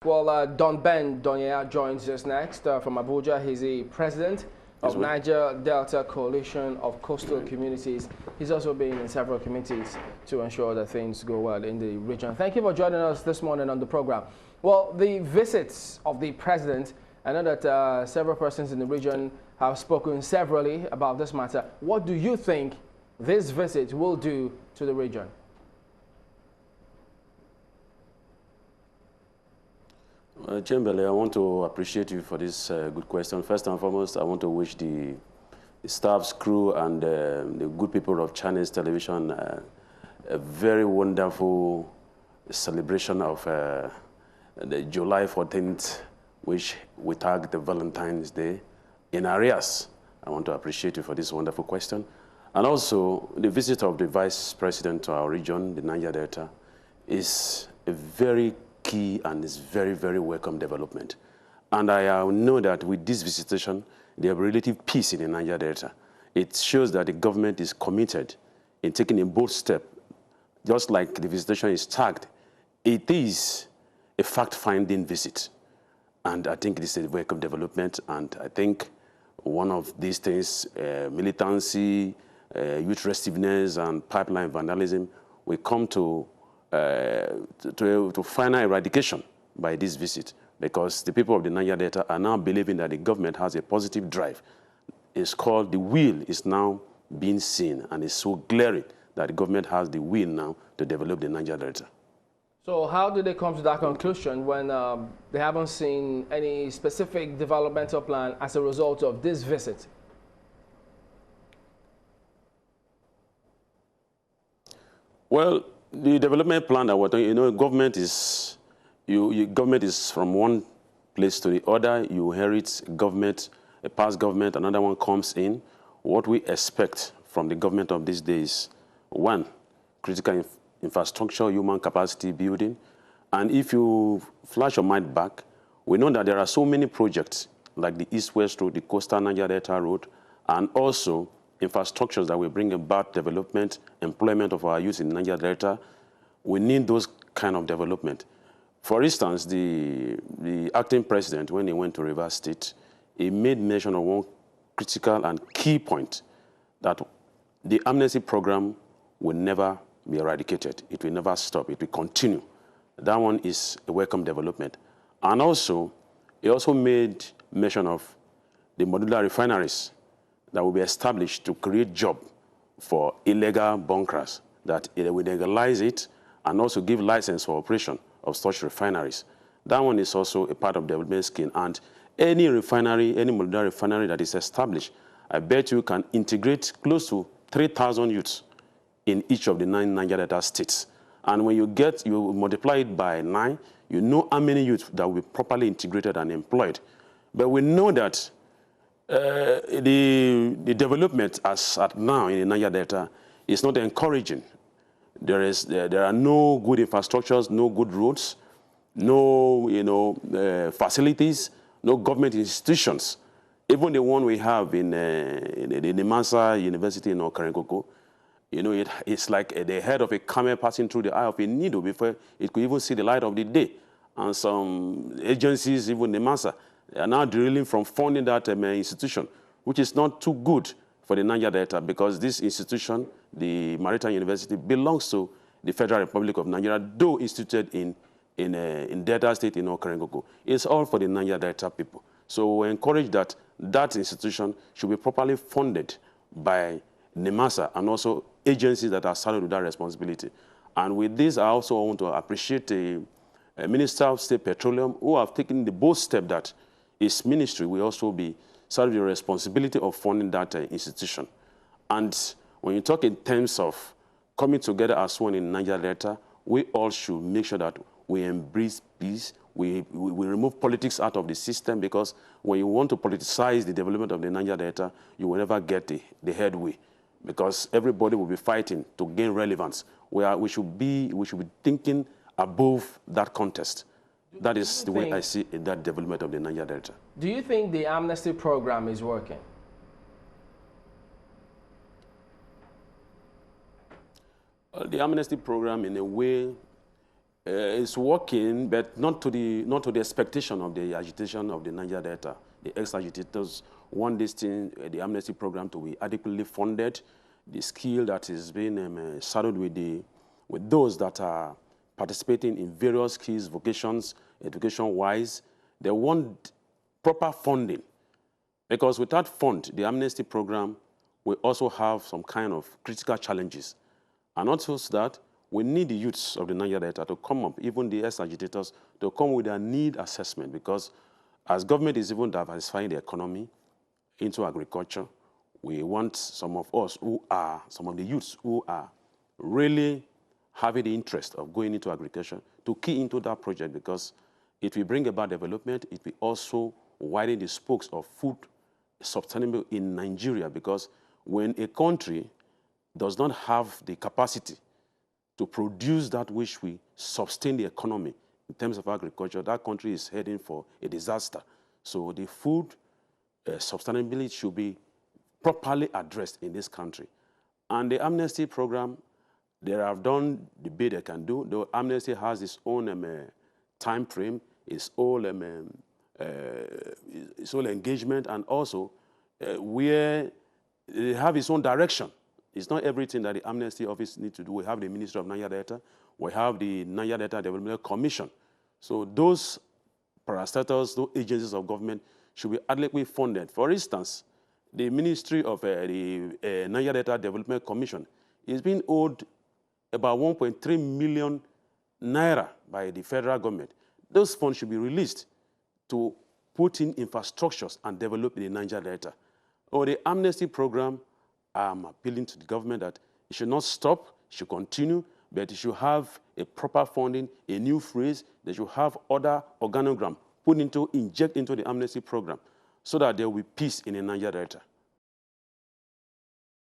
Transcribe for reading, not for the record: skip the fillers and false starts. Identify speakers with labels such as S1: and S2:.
S1: Well, Donben Donyegha joins us next from Abuja. He's the president of Niger Delta Coalition of Coastal Communities. He's also been in several committees to ensure that things go well in the region. Thank you for joining us this morning on the program. Well, the visits of the president, I know that several persons in the region have spoken severally about this matter. What do you think this visit will do to the region?
S2: Chamberlain, I want to appreciate you for this good question. First and foremost, I want to wish the staff's crew and the good people of Chinese television a very wonderful celebration of the July 14th, which we tag the Valentine's Day in arrears. I want to appreciate you for this wonderful question. And also, the visit of the Vice President to our region, the Niger Delta, is a very key and is very, very welcome development. And I know that with this visitation, there will be relative peace in the Niger Delta. It shows that the government is committed in taking a bold step. Just like the visitation is tagged, it is a fact-finding visit. And I think this is a welcome development. And I think one of these things, militancy, youth restiveness, and pipeline vandalism, will come to final eradication by this visit, because the people of the Niger Delta are now believing that the government has a positive drive. It's called the will is now being seen, and it's so glaring that the government has the will now to develop the Niger Delta.
S1: So how did they come to that conclusion when they haven't seen any specific developmental plan as a result of this visit?
S2: Well, the development plan that we're talking, government is, government is from one place to the other. You inherit government, a past government, another one comes in. What we expect from the government of these days, one, critical infrastructure, human capacity building. And if you flash your mind back, we know that there are so many projects like the East-West Road, the Coastal Niger Delta Road, and also infrastructures that will bring about development, employment of our youth in Niger Delta. We need those kind of development. For instance, the acting president, when he went to Rivers State, he made mention of one critical and key point, that the Amnesty program will never be eradicated. It will never stop. It will continue. That one is a welcome development. And also, he also made mention of the modular refineries that will be established to create job for illegal bunkers, that it will legalize it and also give license for operation of such refineries. That one is also a part of the development scheme. And any refinery, any modular refinery that is established, I bet you can integrate close to 3,000 youths in each of the 9 Niger Delta states. And when you multiply it by 9, you know how many youths that will be properly integrated and employed. But we know that the development as at now in the Niger Delta is not encouraging. There are no good infrastructures, no good roads, no facilities, no government institutions. Even the one we have in the Nemasa University in Okarenkoko, it's like the head of a camel passing through the eye of a needle before it could even see the light of the day. And some agencies, even Nemasa, they are now drilling from funding that institution, which is not too good for the Niger Delta, because this institution, the Maritime University, belongs to the Federal Republic of Nigeria, though instituted in Delta State in Okarenkoko. It's all for the Niger Delta people. So we encourage that that institution should be properly funded by NEMASA and also agencies that are saddled with that responsibility. And with this, I also want to appreciate the Minister of State Petroleum, who have taken the bold step that his ministry will also be saddled with the responsibility of funding that institution. And when you talk in terms of coming together as one in Niger Delta, we all should make sure that we embrace peace. We remove politics out of the system, because when you want to politicize the development of the Niger Delta, you will never get the headway, because everybody will be fighting to gain relevance. We should be thinking above that contest. That is the way I see that development of the Niger Delta.
S1: Do you think the Amnesty program is working?
S2: The Amnesty program, in a way, is working, but not to the expectation of the agitation of the Niger Delta. The ex-agitators want this thing, the Amnesty program, to be adequately funded. The skill that is being saddled with those that are participating in various skills, vocations, education-wise, they want proper funding. Because without fund, the Amnesty program will also have some kind of critical challenges. And not just that, we need the youths of the Niger Delta to come up, even the ex-agitators, to come with a need assessment, because as government is even diversifying the economy into agriculture, we want some of us who are, some of the youths who are really having the interest of going into agriculture to key into that project, because it will bring about development. It will also widen the spokes of food sustainable in Nigeria, because when a country does not have the capacity to produce that which will sustain the economy in terms of agriculture, that country is heading for a disaster. So the food sustainability should be properly addressed in this country. And the Amnesty program, they have done the bit they can do. The Amnesty has its own time frame, its own engagement, and also where they have its own direction. It's not everything that the Amnesty Office needs to do. We have the Ministry of Niger Delta. We have the Niger Delta Development Commission. So those parastatals, those agencies of government should be adequately funded. For instance, the Ministry of the Niger Delta Development Commission is being owed about 1.3 million naira by the federal government. Those funds should be released to put in infrastructures and develop the Niger Delta. Or the Amnesty program, I'm appealing to the government that it should not stop, it should continue, but it should have a proper funding, a new phrase. They should have other organogram inject into the Amnesty program, so that there will be peace in the Niger Delta.